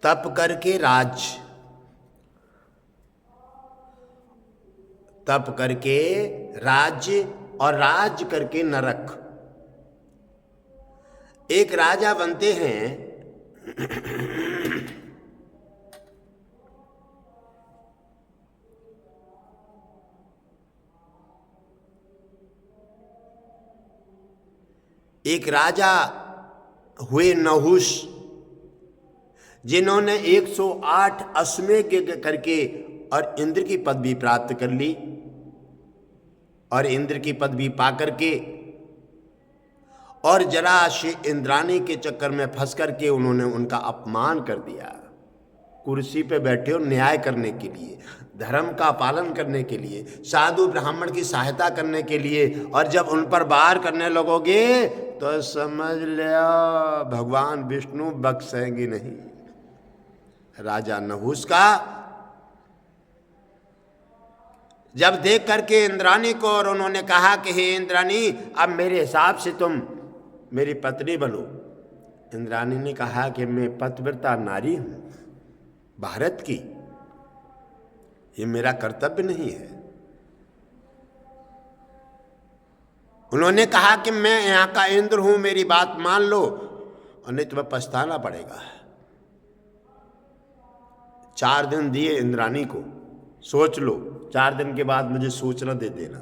तप करके राज, तप करके राज्य और राज करके नरक। एक राजा बनते हैं, एक राजा हुए नहुष, जिन्होंने 108 अश्वमेध करके और इंद्र की पदवी प्राप्त कर ली, और इंद्र की पदवी पा करके और जरा से इंद्राणी के चक्कर में फंस करके उन्होंने उनका अपमान कर दिया। कुर्सी पे बैठे हो न्याय करने के लिए, धर्म का पालन करने के लिए, साधु ब्राह्मण की सहायता करने के लिए, और जब उन पर वार करने लगोगे तो समझ लो भगवान विष्णु बख्शेंगे नहीं। राजा नहुष का जब देख करके इंद्राणी को, और उन्होंने कहा कि हे इंद्राणी, अब मेरे हिसाब से तुम मेरी पत्नी बनो। इंद्राणी ने कहा कि मैं पतिव्रता नारी हूं भारत की, ये मेरा कर्तव्य नहीं है। उन्होंने कहा कि मैं यहां का इंद्र हूं, मेरी बात मान लो और नहीं तुम्हें पछताना पड़ेगा। 4 दिन दिए इंद्राणी को, सोच लो, 4 दिन के बाद मुझे सूचना दे देना,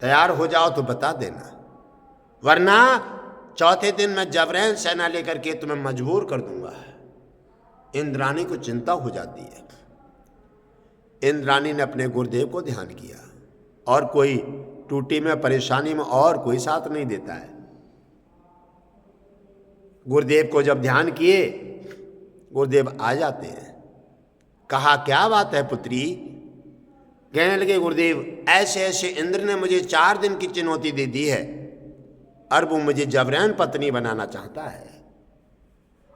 तैयार हो जाओ तो बता देना, वरना चौथे दिन मैं जबरन सेना लेकर के तुम्हें मजबूर कर दूंगा। इंद्राणी को चिंता हो जाती है। इंद्राणी ने अपने गुरुदेव को ध्यान किया, और कोई टूटी में परेशानी में और कोई साथ नहीं देता है। गुरुदेव को जब ध्यान किए, गुरुदेव आ जाते हैं। कहा क्या बात है पुत्री? कहने लगे गुरुदेव, ऐसे ऐसे इंद्र ने मुझे 4 दिन की चुनौती दे दी है, और वो मुझे जबरन पत्नी बनाना चाहता है।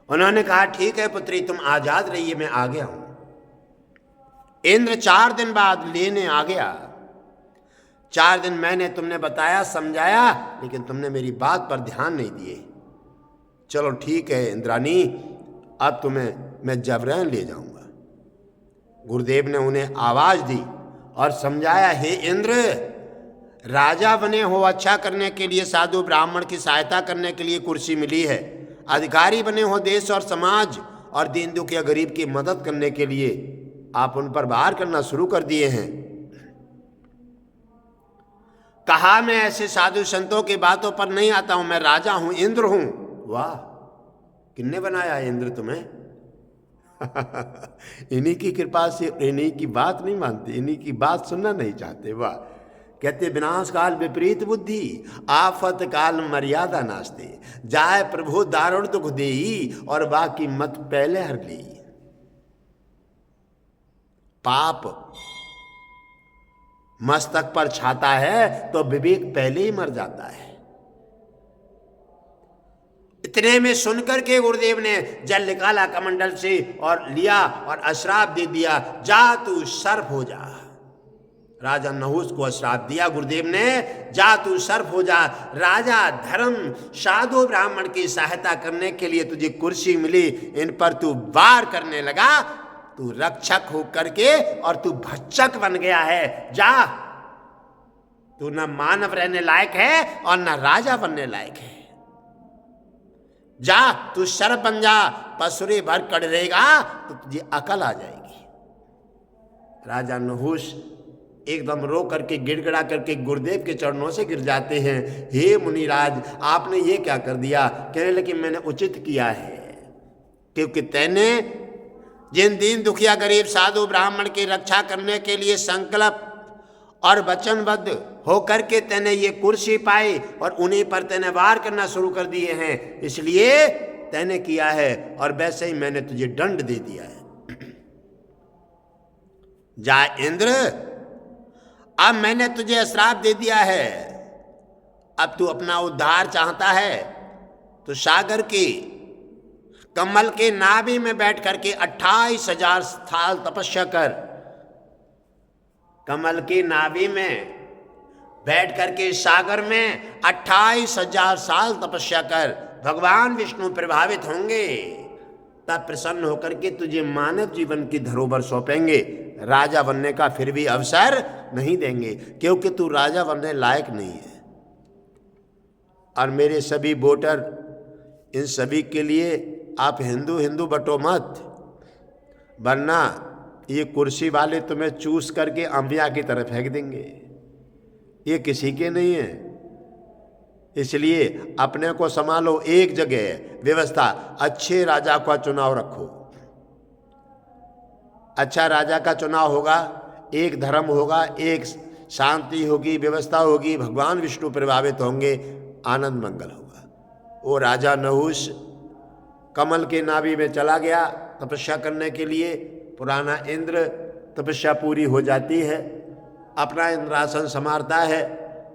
उन्होंने कहा ठीक है पुत्री, तुम आजाद रहिए, मैं आ गया हूं। इंद्र 4 दिन बाद लेने आ गया। 4 दिन मैंने तुमने बताया, समझाया, लेकिन तुमने मेरी बात पर ध्यान नहीं दिए। चलो ठीक है इंद्राणी, अब तुम्हें मैं जबरन ले जाऊंगा। गुरुदेव ने उन्हें आवाज दी और समझाया, हे इंद्र, राजा बने हो अच्छा करने के लिए, साधु ब्राह्मण की सहायता करने के लिए कुर्सी मिली है। अधिकारी बने हो देश और समाज और दीन दुखिया गरीब की मदद करने के लिए, आप उन पर वार करना शुरू कर दिए हैं। कहा मैं ऐसे साधु संतों की बातों पर नहीं आता हूं, मैं राजा हूं, इंद्र हूं। वाह, किसने बनाया इंद्र तुम्हें? इन्हीं की कृपा से। इन्हीं की बात नहीं मानते, इन्हीं की बात सुनना नहीं चाहते। वाह, कहते विनाश काल विपरीत बुद्धि, आफत काल मर्यादा नास्ते, जाए प्रभु दारुण दुख देई, और बाकी मत पहले हर ली। पाप मस्तक पर छाता है तो विवेक पहले ही मर जाता है। इतने में सुनकर के गुरुदेव ने जल निकाला कमंडल से और लिया और अश्राप दे दिया, जा तू सर्प हो जा। राजा नहुष को अश्राप दिया गुरुदेव ने, जा तू सर्प हो जा। राजा धर्म साधु ब्राह्मण की सहायता करने के लिए तुझे कुर्सी मिली, इन पर तू वार करने लगा, तू रक्षक हो करके और तू भक्षक बन गया है। जा, तू न मानव रहने लायक है और न राजा बनने लायक है। जा, तू सर्प बन जा, पसुरे भर कर रहेगा तो तुझे अकल आ जाएगी। राजा नहुष एकदम रो करके गिड़गिड़ा करके गुरुदेव के चरणों से गिर जाते हैं। हे मुनिराज, आपने ये क्या कर दिया? कहने लगे मैंने उचित किया है, क्योंकि तैने जिन दीन दुखिया गरीब साधु ब्राह्मण की रक्षा करने के लिए संकल्प और वचनबद्ध होकर के तैने ये कुर्सी पाई और उन्हीं पर तैने वार करना शुरू कर दिए हैं, इसलिए तैने किया है, और वैसे ही मैंने तुझे दंड दे दिया है। जा इंद्र, अब मैंने तुझे श्राप दे दिया है, अब तू अपना उद्धार चाहता है तो सागर की कमल के नाभि में बैठ करके 28,000 साल तपस्या कर। कमल की नाभि में बैठ करके सागर में 28,000 साल तपस्या कर, भगवान विष्णु प्रभावित होंगे, तब प्रसन्न होकर के तुझे मानव जीवन की धरोहर सौंपेंगे, राजा बनने का फिर भी अवसर नहीं देंगे, क्योंकि तू राजा बनने लायक नहीं है। और मेरे सभी वोटर, इन सभी के लिए आप हिंदू हिंदू बटो मत, वरना ये कुर्सी वाले तुम्हें चूस करके अंबिया की तरफ फेंक देंगे। ये किसी के नहीं है, इसलिए अपने को संभालो। एक जगह व्यवस्था, अच्छे राजा का चुनाव रखो, अच्छा राजा का चुनाव होगा, एक धर्म होगा, एक शांति होगी, व्यवस्था होगी, भगवान विष्णु प्रभावित होंगे, आनंद मंगल होगा। वो राजा नहुष कमल के नाभि में चला गया तपस्या करने के लिए, पुराना इंद्र, तपस्या पूरी हो जाती है, अपना इंद्रासन संभालता है,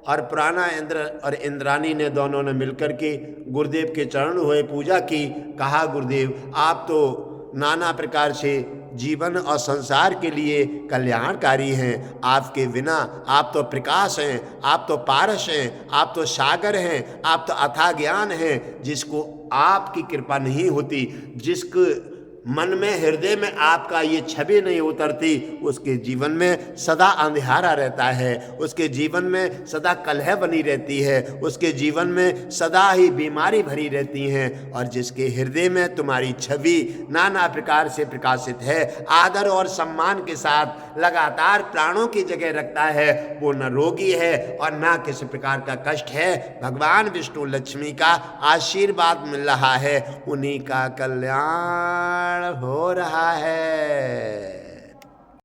और पुराना इंद्र और इंद्रानी ने दोनों ने मिलकर के गुरुदेव के चरण हुए, पूजा की, कहा गुरुदेव आप तो नाना प्रकार से जीवन और संसार के लिए कल्याणकारी हैं, आपके बिना आप तो प्रकाश हैं, आप तो पारस हैं, आप तो सागर हैं, आप तो अथाह ज्ञान हैं। जिसको आपकी कृपा नहीं होती, जिसको मन में हृदय में आपका ये छवि नहीं उतरती, उसके जीवन में सदा अंधेरा रहता है, उसके जीवन में सदा कलह बनी रहती है, उसके जीवन में सदा ही बीमारी भरी रहती हैं। और जिसके हृदय में तुम्हारी छवि नाना प्रकार से प्रकाशित है, आदर और सम्मान के साथ लगातार प्राणों की जगह रखता है, वो न रोगी है और न किसी प्रकार का कष्ट है। भगवान विष्णु लक्ष्मी का आशीर्वाद मिल रहा है, उन्हीं का कल्याण हो रहा है।